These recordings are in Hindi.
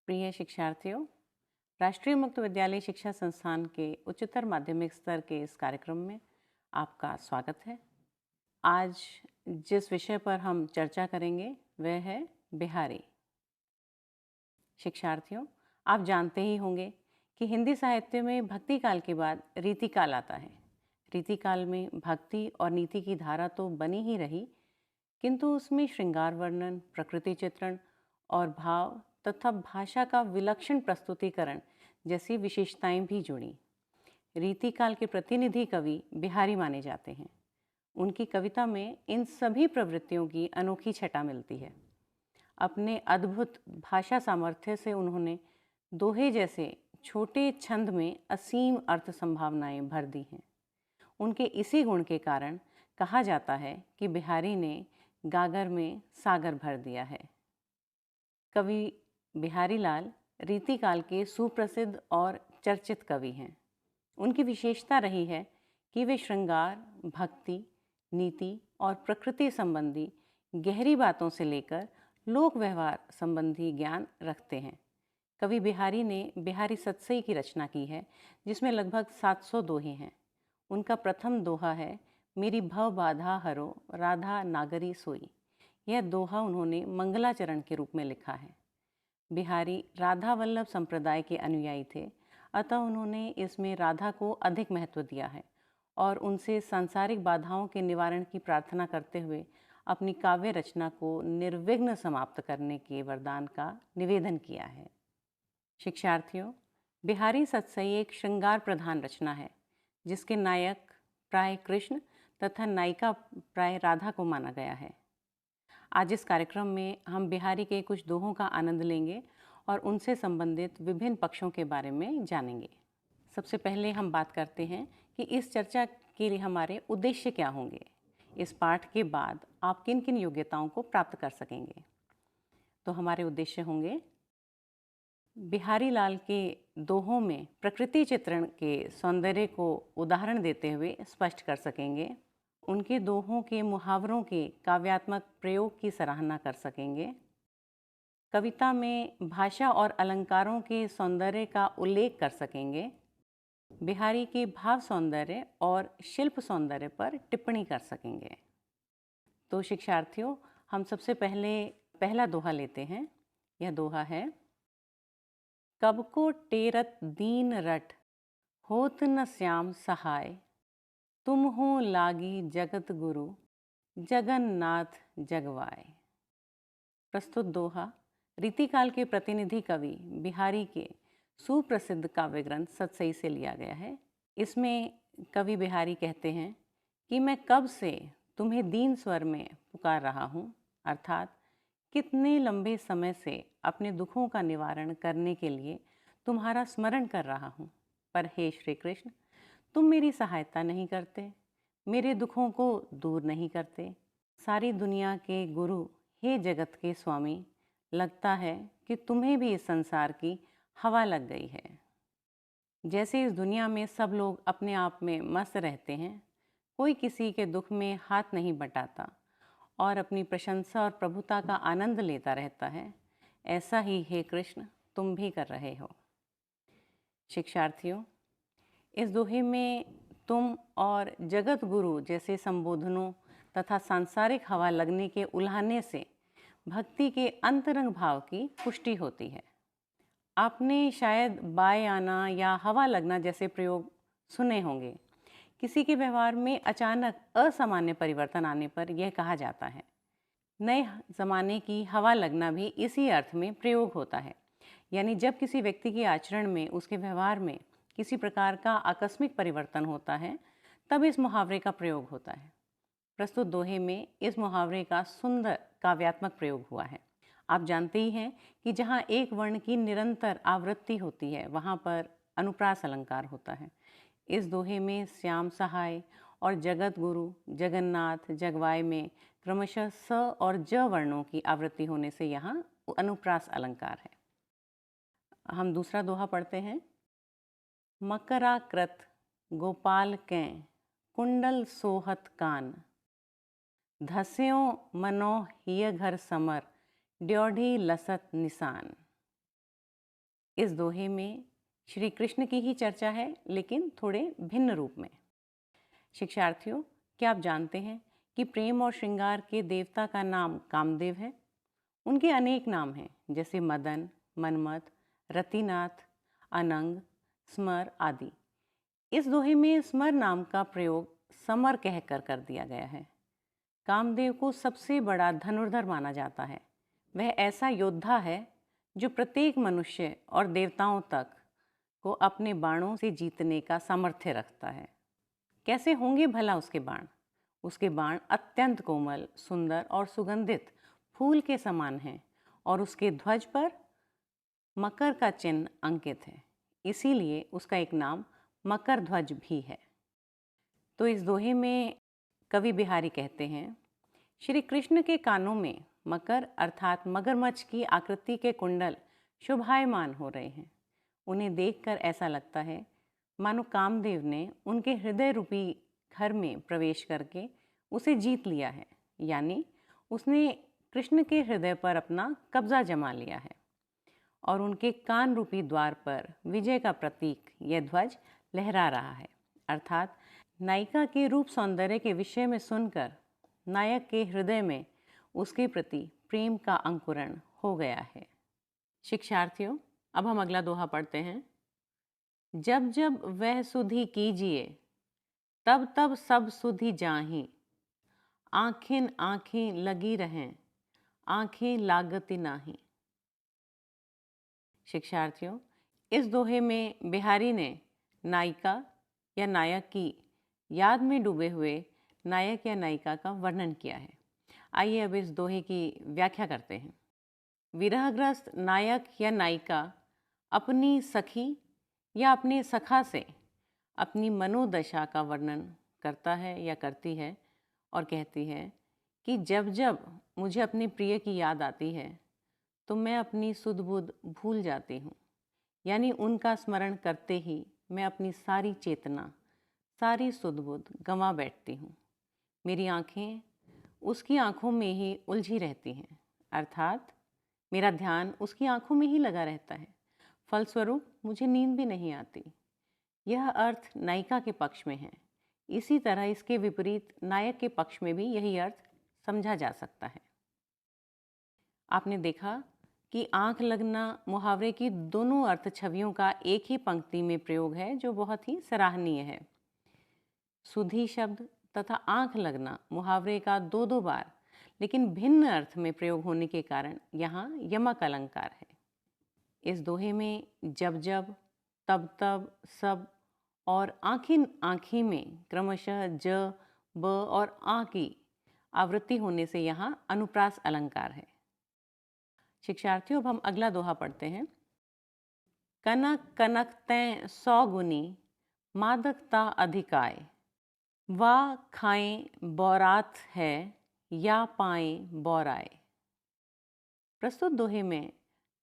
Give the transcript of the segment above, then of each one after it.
प्रिय शिक्षार्थियों, राष्ट्रीय मुक्त विद्यालय शिक्षा संस्थान के उच्चतर माध्यमिक स्तर के इस कार्यक्रम में आपका स्वागत है। आज जिस विषय पर हम चर्चा करेंगे वह है बिहारी। शिक्षार्थियों, आप जानते ही होंगे कि हिंदी साहित्य में भक्ति काल के बाद रीति काल आता है। रीति काल में भक्ति और नीति की धारा तो बनी ही रही, किंतु उसमें श्रृंगार वर्णन, प्रकृति चित्रण और भाव तथा भाषा का विलक्षण प्रस्तुतिकरण जैसी विशेषताएं भी जुड़ी। रीतिकाल के प्रतिनिधि कवि बिहारी माने जाते हैं। उनकी कविता में इन सभी प्रवृत्तियों की अनोखी छटा मिलती है। अपने अद्भुत भाषा सामर्थ्य से उन्होंने दोहे जैसे छोटे छंद में असीम अर्थ संभावनाएं भर दी हैं। उनके इसी गुण के कारण कहा जाता है कि बिहारी ने गागर में सागर भर दिया है। कवि बिहारी लाल रीतिकाल के सुप्रसिद्ध और चर्चित कवि हैं। उनकी विशेषता रही है कि वे श्रृंगार, भक्ति, नीति और प्रकृति संबंधी गहरी बातों से लेकर लोक व्यवहार संबंधी ज्ञान रखते हैं। कवि बिहारी ने बिहारी सतसई की रचना की है, जिसमें लगभग 700 दोहे हैं। उनका प्रथम दोहा है, मेरी भव बाधा हरो राधा नागरी सोई। यह दोहा उन्होंने मंगलाचरण के रूप में लिखा है। बिहारी राधा वल्लभ संप्रदाय के अनुयायी थे, अतः उन्होंने इसमें राधा को अधिक महत्व दिया है और उनसे सांसारिक बाधाओं के निवारण की प्रार्थना करते हुए अपनी काव्य रचना को निर्विघ्न समाप्त करने के वरदान का निवेदन किया है। शिक्षार्थियों, बिहारी सतसई एक श्रृंगार प्रधान रचना है, जिसके नायक प्राय कृष्ण तथा नायिका प्राय राधा को माना गया है। आज इस कार्यक्रम में हम बिहारी के कुछ दोहों का आनंद लेंगे और उनसे संबंधित विभिन्न पक्षों के बारे में जानेंगे। सबसे पहले हम बात करते हैं कि इस चर्चा के लिए हमारे उद्देश्य क्या होंगे। इस पाठ के बाद आप किन किन योग्यताओं को प्राप्त कर सकेंगे। तो हमारे उद्देश्य होंगे, बिहारी लाल के दोहों में प्रकृति चित्रण के सौंदर्य को उदाहरण देते हुए स्पष्ट कर सकेंगे। उनके दोहों के मुहावरों के काव्यात्मक प्रयोग की सराहना कर सकेंगे। कविता में भाषा और अलंकारों के सौंदर्य का उल्लेख कर सकेंगे। बिहारी के भाव सौंदर्य और शिल्प सौंदर्य पर टिप्पणी कर सकेंगे। तो शिक्षार्थियों, हम सबसे पहले पहला दोहा लेते हैं। यह दोहा है, कब को टेरत दीन रट होत न श्याम सहाय, तुम हो लागी जगत गुरु जगन्नाथ जगवाए। प्रस्तुत दोहा रीतिकाल के प्रतिनिधि कवि बिहारी के सुप्रसिद्ध काव्य ग्रंथ सतसई से लिया गया है। इसमें कवि बिहारी कहते हैं कि मैं कब से तुम्हें दीन स्वर में पुकार रहा हूँ, अर्थात कितने लंबे समय से अपने दुखों का निवारण करने के लिए तुम्हारा स्मरण कर रहा हूँ, पर हे श्री कृष्ण, तुम मेरी सहायता नहीं करते, मेरे दुखों को दूर नहीं करते। सारी दुनिया के गुरु, हे जगत के स्वामी, लगता है कि तुम्हें भी इस संसार की हवा लग गई है। जैसे इस दुनिया में सब लोग अपने आप में मस्त रहते हैं, कोई किसी के दुख में हाथ नहीं बटाता और अपनी प्रशंसा और प्रभुता का आनंद लेता रहता है, ऐसा ही हे कृष्ण तुम भी कर रहे हो। शिक्षार्थियों, इस दोहे में तुम और जगत गुरु जैसे संबोधनों तथा सांसारिक हवा लगने के उल्हाने से भक्ति के अंतरंग भाव की पुष्टि होती है। आपने शायद बाय आना या हवा लगना जैसे प्रयोग सुने होंगे। किसी के व्यवहार में अचानक असामान्य परिवर्तन आने पर यह कहा जाता है। नए ज़माने की हवा लगना भी इसी अर्थ में प्रयोग होता है, यानी जब किसी व्यक्ति के आचरण में, उसके व्यवहार में किसी प्रकार का आकस्मिक परिवर्तन होता है, तब इस मुहावरे का प्रयोग होता है। प्रस्तुत दोहे में इस मुहावरे का सुंदर काव्यात्मक प्रयोग हुआ है। आप जानते ही हैं कि जहाँ एक वर्ण की निरंतर आवृत्ति होती है, वहाँ पर अनुप्रास अलंकार होता है। इस दोहे में श्याम सहाय और जगत गुरु जगन्नाथ जगवाए में क्रमशः स और ज वर्णों की आवृत्ति होने से यहाँ अनुप्रास अलंकार है। हम दूसरा दोहा पढ़ते हैं। मकराकृत गोपाल कैं कुंडल सोहत कान, धस्यों मनो हिय घर समर ड्योढ़ी लसत निशान। इस दोहे में श्री कृष्ण की ही चर्चा है, लेकिन थोड़े भिन्न रूप में। शिक्षार्थियों, क्या आप जानते हैं कि प्रेम और श्रृंगार के देवता का नाम कामदेव है? उनके अनेक नाम हैं, जैसे मदन, मनमथ, रतिनाथ, अनंग, स्मर आदि। इस दोहे में स्मर नाम का प्रयोग समर कहकर कर दिया गया है। कामदेव को सबसे बड़ा धनुर्धर माना जाता है। वह ऐसा योद्धा है जो प्रत्येक मनुष्य और देवताओं तक को अपने बाणों से जीतने का सामर्थ्य रखता है। कैसे होंगे भला उसके बाण? उसके बाण अत्यंत कोमल, सुंदर और सुगंधित फूल के समान हैं और उसके ध्वज पर मकर का चिन्ह अंकित है। इसीलिए उसका एक नाम मकर ध्वज भी है। तो इस दोहे में कवि बिहारी कहते हैं, श्री कृष्ण के कानों में मकर अर्थात मगरमच्छ की आकृति के कुंडल शोभायमान हो रहे हैं। उन्हें देखकर ऐसा लगता है मानो कामदेव ने उनके हृदय रूपी घर में प्रवेश करके उसे जीत लिया है, यानी उसने कृष्ण के हृदय पर अपना कब्जा जमा लिया है और उनके कान रूपी द्वार पर विजय का प्रतीक यह ध्वज लहरा रहा है। अर्थात नायिका के रूप सौंदर्य के विषय में सुनकर नायक के हृदय में उसके प्रति प्रेम का अंकुरण हो गया है। शिक्षार्थियों, अब हम अगला दोहा पढ़ते हैं। जब जब वह सुधि कीजिए, तब तब सब सुधि जाहीं। आँखें आँखें लगी रहें, आँखें लागती नाही। शिक्षार्थियों, इस दोहे में बिहारी ने नायिका या नायक की याद में डूबे हुए नायक या नायिका का वर्णन किया है। आइए अब इस दोहे की व्याख्या करते हैं। विरहग्रस्त नायक या नायिका अपनी सखी या अपने सखा से अपनी मनोदशा का वर्णन करता है या करती है और कहती है कि जब जब मुझे अपने प्रिय की याद आती है तो मैं अपनी सुध बुध भूल जाती हूँ, यानी उनका स्मरण करते ही मैं अपनी सारी चेतना, सारी सुध बुध गंवा बैठती हूँ। मेरी आँखें उसकी आँखों में ही उलझी रहती हैं, अर्थात मेरा ध्यान उसकी आँखों में ही लगा रहता है। फलस्वरूप मुझे नींद भी नहीं आती। यह अर्थ नायिका के पक्ष में है। इसी तरह इसके विपरीत नायक के पक्ष में भी यही अर्थ समझा जा सकता है। आपने देखा कि आँख लगना मुहावरे की दोनों अर्थ छवियों का एक ही पंक्ति में प्रयोग है, जो बहुत ही सराहनीय है। सुधी शब्द तथा आँख लगना मुहावरे का दो दो बार लेकिन भिन्न अर्थ में प्रयोग होने के कारण यहाँ यमक अलंकार है। इस दोहे में जब जब, तब तब, सब और आँखिन आँखी में क्रमशः ज, ब और आ की आवृत्ति होने से यहाँ अनुप्रास अलंकार है। शिक्षार्थियों, अब हम अगला दोहा पढ़ते हैं। कनक कनक तैं 100 गुनी, मादकता अधिकाय। वाह खाएं बौरात है, या पाएं बौराए। प्रस्तुत दोहे में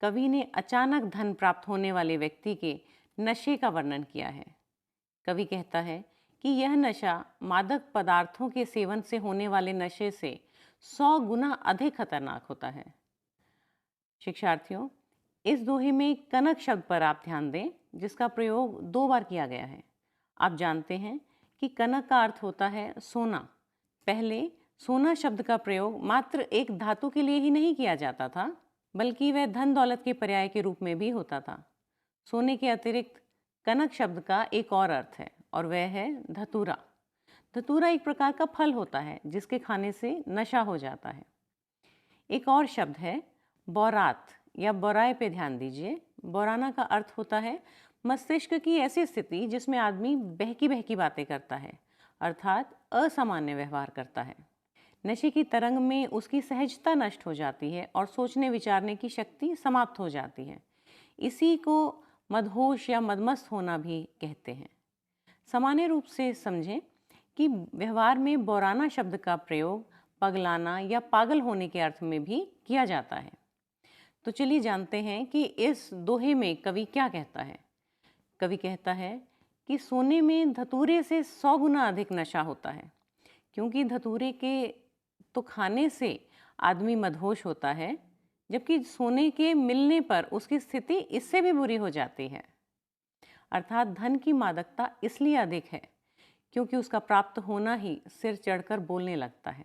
कवि ने अचानक धन प्राप्त होने वाले व्यक्ति के नशे का वर्णन किया है। कवि कहता है कि यह नशा मादक पदार्थों के सेवन से होने वाले नशे से 100 गुना अधिक खतरनाक होता है। शिक्षार्थियों, इस दोहे में कनक शब्द पर आप ध्यान दें, जिसका प्रयोग 2 बार किया गया है। आप जानते हैं कि कनक का अर्थ होता है सोना। पहले सोना शब्द का प्रयोग मात्र एक धातु के लिए ही नहीं किया जाता था, बल्कि वह धन दौलत के पर्याय के रूप में भी होता था। सोने के अतिरिक्त कनक शब्द का एक और अर्थ है और वह है धतूरा। धतूरा एक प्रकार का फल होता है जिसके खाने से नशा हो जाता है। एक और शब्द है बौरात या बौराए पे ध्यान दीजिए। बौराना का अर्थ होता है मस्तिष्क की ऐसी स्थिति जिसमें आदमी बहकी बहकी बातें करता है, अर्थात असामान्य व्यवहार करता है। नशे की तरंग में उसकी सहजता नष्ट हो जाती है और सोचने विचारने की शक्ति समाप्त हो जाती है। इसी को मदहोश या मदमस्त होना भी कहते हैं। सामान्य रूप से समझें कि व्यवहार में बौराना शब्द का प्रयोग पगलाना या पागल होने के अर्थ में भी किया जाता है। तो चलिए जानते हैं कि इस दोहे में कवि क्या कहता है। कवि कहता है कि सोने में धतूरे से 100 गुना अधिक नशा होता है, क्योंकि धतूरे के तो खाने से आदमी मदहोश होता है, जबकि सोने के मिलने पर उसकी स्थिति इससे भी बुरी हो जाती है। अर्थात धन की मादकता इसलिए अधिक है क्योंकि उसका प्राप्त होना ही सिर चढ़कर बोलने लगता है,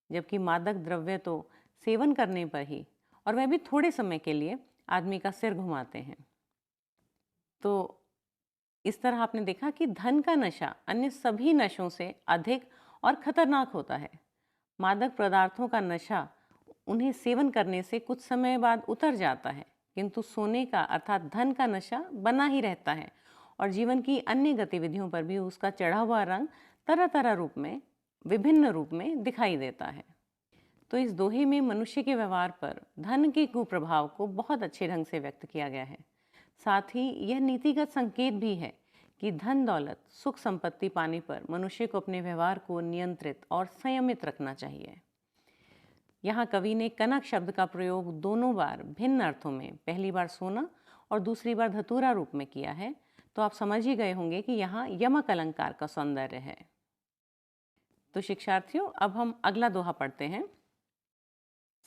जबकि मादक द्रव्य तो सेवन करने पर ही, और वह भी थोड़े समय के लिए, आदमी का सिर घुमाते हैं। तो इस तरह आपने देखा कि धन का नशा अन्य सभी नशों से अधिक और खतरनाक होता है। मादक पदार्थों का नशा उन्हें सेवन करने से कुछ समय बाद उतर जाता है, किंतु सोने का अर्थात धन का नशा बना ही रहता है और जीवन की अन्य गतिविधियों पर भी उसका चढ़ा हुआ रंग तरह तरह रूप में, विभिन्न रूप में दिखाई देता है। तो इस दोहे में मनुष्य के व्यवहार पर धन के कुप्रभाव को बहुत अच्छे ढंग से व्यक्त किया गया है। साथ ही यह नीतिगत संकेत भी है कि धन दौलत सुख संपत्ति पाने पर मनुष्य को अपने व्यवहार को नियंत्रित और संयमित रखना चाहिए। यहाँ कवि ने कनक शब्द का प्रयोग दोनों बार भिन्न अर्थों में, पहली बार सोना और दूसरी बार धतूरा रूप में किया है, तो आप समझ ही गए होंगे कि यहाँ यमक अलंकार का सौंदर्य है। तो शिक्षार्थियों, अब हम अगला दोहा पढ़ते हैं।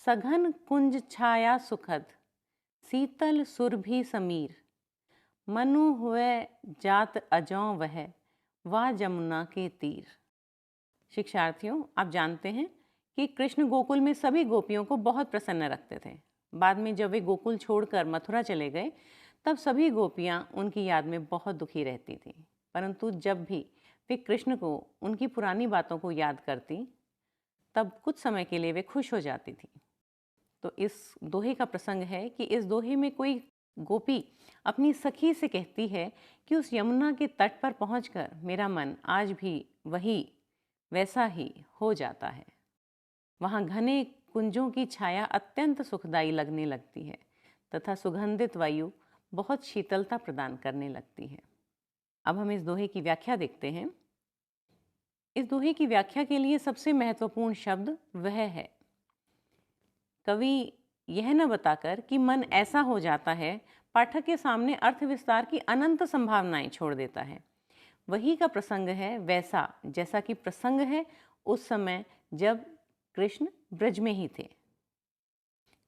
सघन कुंज छाया सुखद, शीतल सुरभि समीर, मनु हुए जात अजौं वह, वा जमुना के तीर। शिक्षार्थियों, आप जानते हैं कि कृष्ण गोकुल में सभी गोपियों को बहुत प्रसन्न रखते थे। बाद में जब वे गोकुल छोड़कर मथुरा चले गए, तब सभी गोपियां उनकी याद में बहुत दुखी रहती थीं। परंतु जब भी वे कृष्ण को उनकी पुरानी बातों को याद करती, तब कुछ समय के लिए वे खुश हो जाती थीं। तो इस दोहे का प्रसंग है कि इस दोहे में कोई गोपी अपनी सखी से कहती है कि उस यमुना के तट पर पहुंचकर मेरा मन आज भी वही वैसा ही हो जाता है। वहाँ घने कुंजों की छाया अत्यंत सुखदायी लगने लगती है तथा सुगंधित वायु बहुत शीतलता प्रदान करने लगती है। अब हम इस दोहे की व्याख्या देखते हैं। इस दोहे की व्याख्या के लिए सबसे महत्वपूर्ण शब्द वह है। कवि यह न बताकर कि मन ऐसा हो जाता है, पाठक के सामने अर्थ विस्तार की अनंत संभावनाएं छोड़ देता है। वही का प्रसंग है वैसा जैसा कि प्रसंग है उस समय जब कृष्ण ब्रज में ही थे।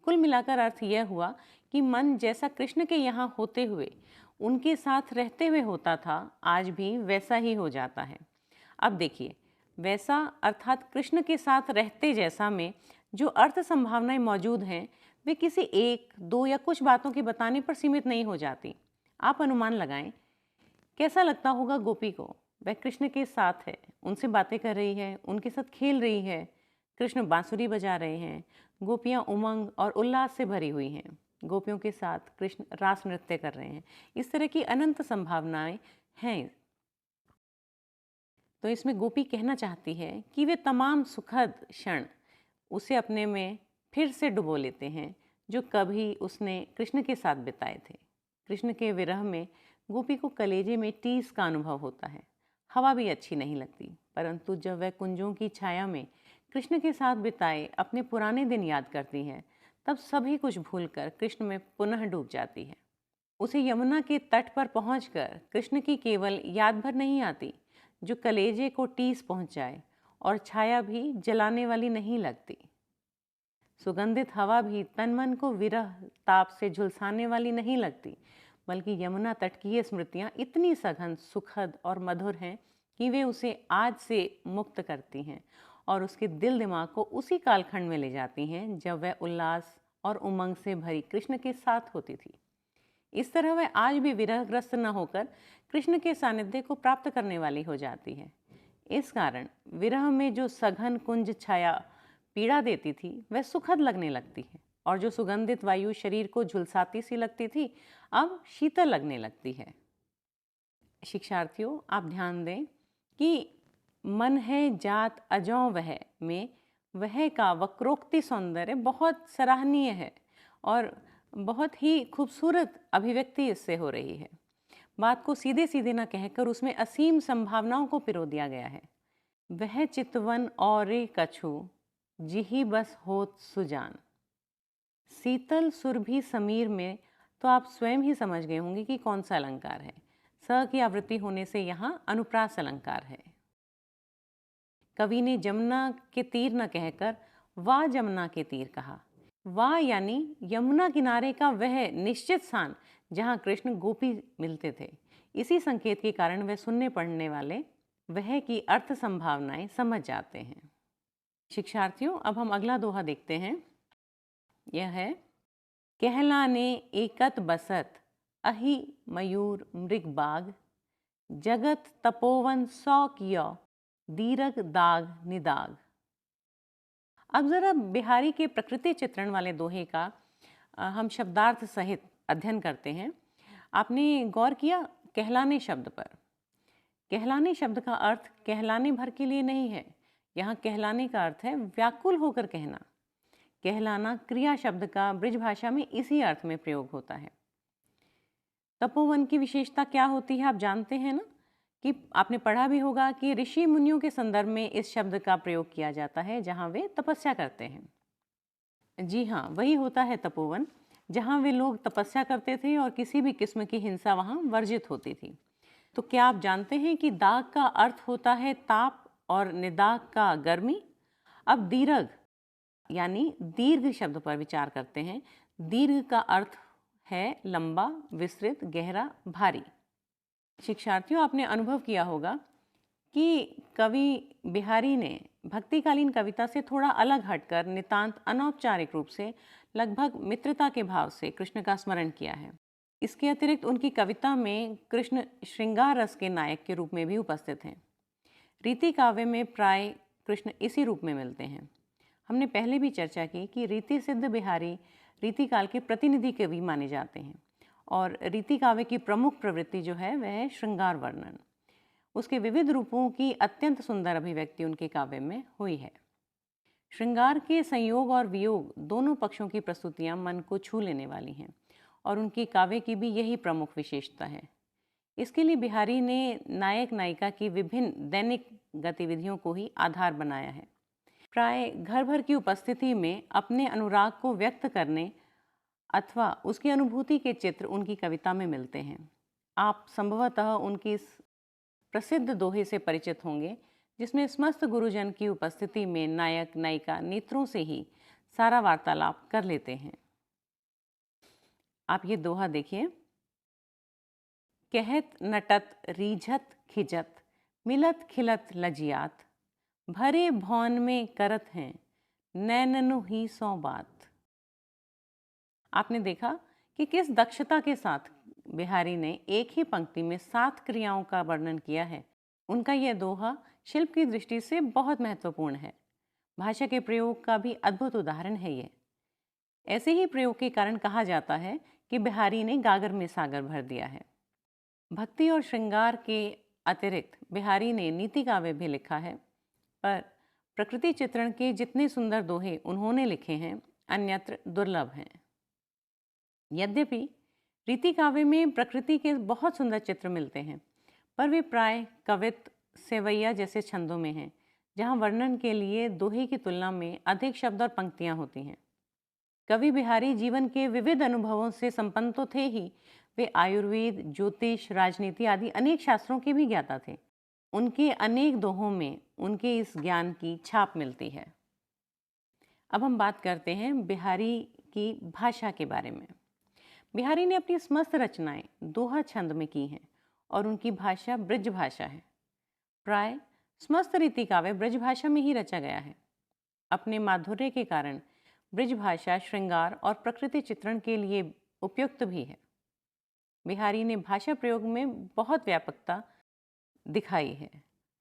कुल मिलाकर अर्थ यह हुआ कि मन जैसा कृष्ण के यहाँ होते हुए, उनके साथ रहते हुए होता था, आज भी वैसा ही हो जाता है। अब देखिए, वैसा अर्थात कृष्ण के साथ रहते जैसा में जो अर्थ संभावनाएं मौजूद हैं, वे किसी एक, दो या कुछ बातों के बताने पर सीमित नहीं हो जाती। आप अनुमान लगाएं, कैसा लगता होगा गोपी को? वह कृष्ण के साथ है, उनसे बातें कर रही है, उनके साथ खेल रही है, कृष्ण बांसुरी बजा रहे हैं, गोपियां उमंग और उल्लास से भरी हुई हैं, गोपियों के साथ कृष्ण रास नृत्य कर रहे हैं। इस तरह की अनंत संभावनाएं हैं। तो इसमें गोपी कहना चाहती है कि वे तमाम सुखद क्षण उसे अपने में फिर से डुबो लेते हैं जो कभी उसने कृष्ण के साथ बिताए थे। कृष्ण के विरह में गोपी को कलेजे में टीस का अनुभव होता है। हवा भी अच्छी नहीं लगती, परंतु जब वह कुंजों की छाया में कृष्ण के साथ बिताए अपने पुराने दिन याद करती हैं, तब सभी कुछ भूलकर कृष्ण में पुनः डूब जाती है। उसे यमुना के तट पर पहुंचकर कृष्ण की केवल याद भर नहीं आती, जो कलेजे को टीस पहुंच जाए, और छाया भी जलाने वाली नहीं लगती। सुगंधित हवा भी तन मन को विरह ताप से झुलसाने वाली नहीं लगती, बल्कि यमुना तट की ये स्मृतियाँ इतनी सघन, सुखद और मधुर हैं कि वे उसे आज से मुक्त करती हैं और उसके दिल दिमाग को उसी कालखंड में ले जाती हैं जब वह उल्लास और उमंग से भरी कृष्ण के साथ होती थी। इस तरह वह आज भी विरहग्रस्त न होकर कृष्ण के सानिध्य को प्राप्त करने वाली हो जाती है। इस कारण विरह में जो सघन कुंज छाया पीड़ा देती थी, वह सुखद लगने लगती है, और जो सुगंधित वायु शरीर को झुलसाती सी लगती थी, अब शीतल लगने लगती है। शिक्षार्थियों, आप ध्यान दें कि मन है जात अजौं वह में वह का वक्रोक्ति सौंदर्य बहुत सराहनीय है और बहुत ही खूबसूरत अभिव्यक्ति इससे हो रही है। बात को सीधे सीधे न कहकर उसमें असीम संभावनाओं को पिरो दिया गया है। वह चितवन और कछु जिही बस होत सुजान। शीतल सुरभि समीर में तो आप स्वयं ही समझ गए होंगे कि कौन सा अलंकार है। स की आवृत्ति होने से यहाँ अनुप्रास अलंकार है। कवि ने जमुना के तीर न कहकर वा जमुना के तीर कहा। वा यानी यमुना किनारे का वह निश्चित स्थान जहाँ कृष्ण गोपी मिलते थे। इसी संकेत के कारण वह सुनने पढ़ने वाले वह की अर्थ संभावनाएं समझ जाते हैं। शिक्षार्थियों, अब हम अगला दोहा देखते हैं। यह है, कहलाने एकत बसत अहि मयूर मृग बाग, जगत तपोवन सौ कियो दीरग दाग निदाग। अब जरा बिहारी के प्रकृति चित्रण वाले दोहे का हम शब्दार्थ सहित अध्ययन करते हैं। आपने गौर किया कहलाने शब्द पर? कहलाने शब्द का अर्थ कहलाने भर के लिए नहीं है। यहाँ कहलाने का अर्थ है व्याकुल होकर कहना। कहलाना क्रिया शब्द का ब्रिज भाषा में इसी अर्थ में प्रयोग होता है। तपोवन की विशेषता क्या होती है आप जानते हैं ना, कि आपने पढ़ा भी होगा कि ऋषि मुनियों के संदर्भ में इस शब्द का प्रयोग किया जाता है जहाँ वे तपस्या करते हैं। जी हाँ, वही होता है तपोवन, जहाँ वे लोग तपस्या करते थे और किसी भी किस्म की हिंसा वहाँ वर्जित होती थी। तो क्या आप जानते हैं कि दाग का अर्थ होता है ताप और निदाग का गर्मी? अब दीर्घ यानी दीर्घ शब्द पर विचार करते हैं। दीर्घ का अर्थ है लंबा, विस्तृत, गहरा, भारी। शिक्षार्थियों, आपने अनुभव किया होगा कि कवि बिहारी ने भक्तिकालीन कविता से थोड़ा अलग हटकर नितांत अनौपचारिक रूप से लगभग मित्रता के भाव से कृष्ण का स्मरण किया है। इसके अतिरिक्त उनकी कविता में कृष्ण श्रृंगार रस के नायक के रूप में भी उपस्थित हैं। रीति काव्य में प्राय कृष्ण इसी रूप में मिलते हैं। हमने पहले भी चर्चा की कि रीति सिद्ध बिहारी रीतिकाल के प्रतिनिधि कवि माने जाते हैं और रीति काव्य की प्रमुख प्रवृत्ति जो है वह है श्रृंगार वर्णन। उसके विविध रूपों की अत्यंत सुंदर अभिव्यक्ति उनके काव्य में हुई है। श्रृंगार के संयोग और वियोग दोनों पक्षों की प्रस्तुतियां मन को छू लेने वाली हैं और उनकी काव्य की भी यही प्रमुख विशेषता है। इसके लिए बिहारी ने नायक नायिका की विभिन्न दैनिक गतिविधियों को ही आधार बनाया है। प्राय घर भर की उपस्थिति में अपने अनुराग को व्यक्त करने अथवा उसकी अनुभूति के चित्र उनकी कविता में मिलते हैं। आप संभवतः उनकी इस प्रसिद्ध दोहे से परिचित होंगे जिसमें समस्त गुरुजन की उपस्थिति में नायक नायिका नेत्रों से ही सारा वार्तालाप कर लेते हैं। आप ये दोहा देखिए। कहत नटत रीझत खिजत मिलत खिलत लजियात, भरे भौन में करत हैं नैननु ही सौ बात। आपने देखा कि किस दक्षता के साथ बिहारी ने एक ही पंक्ति में 7 क्रियाओं का वर्णन किया है। उनका यह दोहा शिल्प की दृष्टि से बहुत महत्वपूर्ण है। भाषा के प्रयोग का भी अद्भुत उदाहरण है ये। ऐसे ही प्रयोग के कारण कहा जाता है कि बिहारी ने गागर में सागर भर दिया है। भक्ति और श्रृंगार के अतिरिक्त बिहारी ने नीति काव्य भी लिखा है, पर प्रकृति चित्रण के जितने सुंदर दोहे उन्होंने लिखे हैं अन्यत्र दुर्लभ हैं। यद्यपि रीति काव्य में प्रकृति के बहुत सुंदर चित्र मिलते हैं, पर वे प्राय कवित्त, सेवैया जैसे छंदों में हैं, जहां वर्णन के लिए दोहे की तुलना में अधिक शब्द और पंक्तियां होती हैं। कवि बिहारी जीवन के विविध अनुभवों से संपन्न तो थे ही, वे आयुर्वेद, ज्योतिष, राजनीति आदि अनेक शास्त्रों के भी ज्ञाता थे। उनके अनेक दोहों में उनके इस ज्ञान की छाप मिलती है। अब हम बात करते हैं बिहारी की भाषा के बारे में। बिहारी ने अपनी समस्त रचनाएं दोहा छंद में की हैं और उनकी भाषा ब्रज भाषा है। प्राय समस्त रीति काव्य ब्रज भाषा में ही रचा गया है। अपने माधुर्य के कारण ब्रज भाषा श्रृंगार और प्रकृति चित्रण के लिए उपयुक्त भी है। बिहारी ने भाषा प्रयोग में बहुत व्यापकता दिखाई है।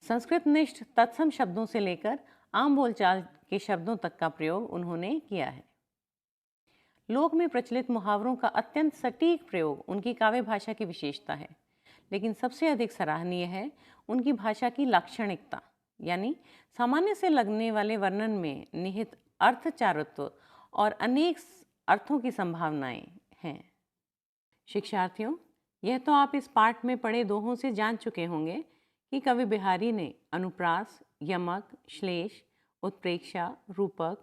संस्कृतनिष्ठ तत्सम शब्दों से लेकर आम बोलचाल के शब्दों तक का प्रयोग उन्होंने किया है। लोक में प्रचलित मुहावरों का अत्यंत सटीक प्रयोग उनकी काव्य भाषा की विशेषता है, लेकिन सबसे अधिक सराहनीय है उनकी भाषा की लाक्षणिकता, यानी सामान्य से लगने वाले वर्णन में निहित अर्थचारत्व और अनेक अर्थों की संभावनाएं हैं। शिक्षार्थियों, यह तो आप इस पाठ में पढ़े दोहों से जान चुके होंगे कि कवि बिहारी ने अनुप्रास, यमक, श्लेष, उत्प्रेक्षा, रूपक,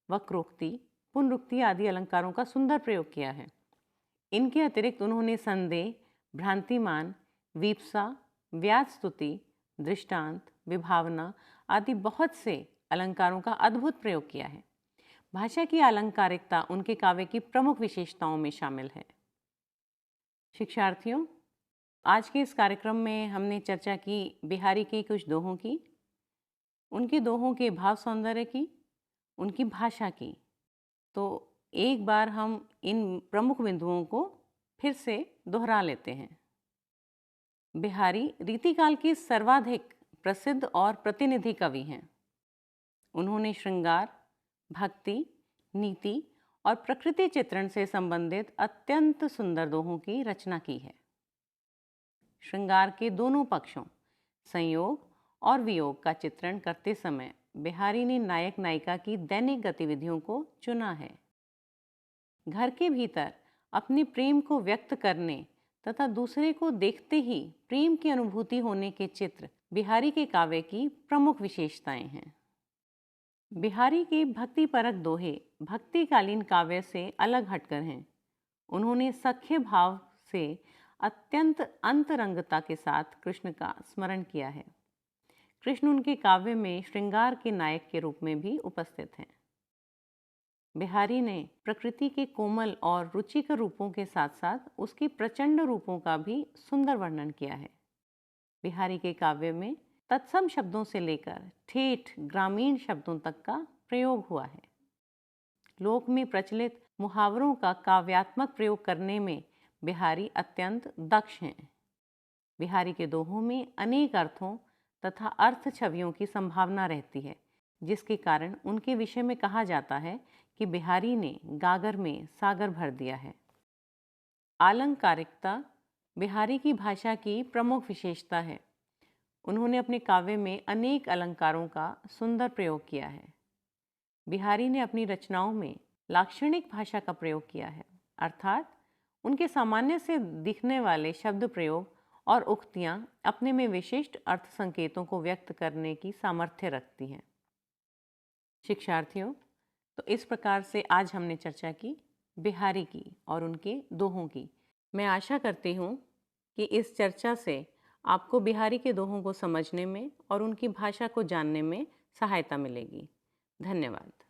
वक्रोक्ति, पुनरुक्ति आदि अलंकारों का सुंदर प्रयोग किया है। इनके अतिरिक्त उन्होंने संदेह, भ्रांतिमान, वीप्सा, व्याज स्तुति, दृष्टांत, विभावना आदि बहुत से अलंकारों का अद्भुत प्रयोग किया है। भाषा की अलंकारिकता उनके काव्य की प्रमुख विशेषताओं में शामिल है। शिक्षार्थियों, आज के इस कार्यक्रम में हमने चर्चा की बिहारी के कुछ दोहों की, उनके दोहों के भाव सौंदर्य की, उनकी भाषा की। तो एक बार हम इन प्रमुख बिंदुओं को फिर से दोहरा लेते हैं। बिहारी रीतिकाल के सर्वाधिक प्रसिद्ध और प्रतिनिधि कवि हैं। उन्होंने श्रृंगार, भक्ति, नीति और प्रकृति चित्रण से संबंधित अत्यंत सुंदर दोहों की रचना की है। श्रृंगार के दोनों पक्षों, संयोग और वियोग का चित्रण करते समय बिहारी ने नायक नायिका की दैनिक गतिविधियों को चुना है। घर के भीतर अपने प्रेम को व्यक्त करने तथा दूसरे को देखते ही प्रेम की अनुभूति होने के चित्र बिहारी के काव्य की प्रमुख विशेषताएं हैं। बिहारी के भक्तिपरक दोहे भक्तिकालीन काव्य से अलग हटकर हैं। उन्होंने सख्य भाव से अत्यंत अंतरंगता के साथ कृष्ण का स्मरण किया है। कृष्ण उनके काव्य में श्रृंगार के नायक के रूप में भी उपस्थित हैं। बिहारी ने प्रकृति के कोमल और रुचिकर रूपों के साथ साथ उसके प्रचंड रूपों का भी सुंदर वर्णन किया है। बिहारी के काव्य में तत्सम शब्दों से लेकर ठेठ ग्रामीण शब्दों तक का प्रयोग हुआ है। लोक में प्रचलित मुहावरों का काव्यात्मक प्रयोग करने में बिहारी अत्यंत दक्ष हैं। बिहारी के दोहों में अनेक अर्थों तथा अर्थ छवियों की संभावना रहती है, जिसके कारण उनके विषय में कहा जाता है कि बिहारी ने गागर में सागर भर दिया है। आलंकारिकता बिहारी की भाषा की प्रमुख विशेषता है। उन्होंने अपने काव्य में अनेक अलंकारों का सुंदर प्रयोग किया है। बिहारी ने अपनी रचनाओं में लाक्षणिक भाषा का प्रयोग किया है, अर्थात उनके सामान्य से दिखने वाले शब्द प्रयोग और उक्तियां अपने में विशिष्ट अर्थ संकेतों को व्यक्त करने की सामर्थ्य रखती हैं। शिक्षार्थियों, तो इस प्रकार से आज हमने चर्चा की बिहारी की और उनके दोहों की। मैं आशा करती हूँ कि इस चर्चा से आपको बिहारी के दोहों को समझने में और उनकी भाषा को जानने में सहायता मिलेगी। धन्यवाद।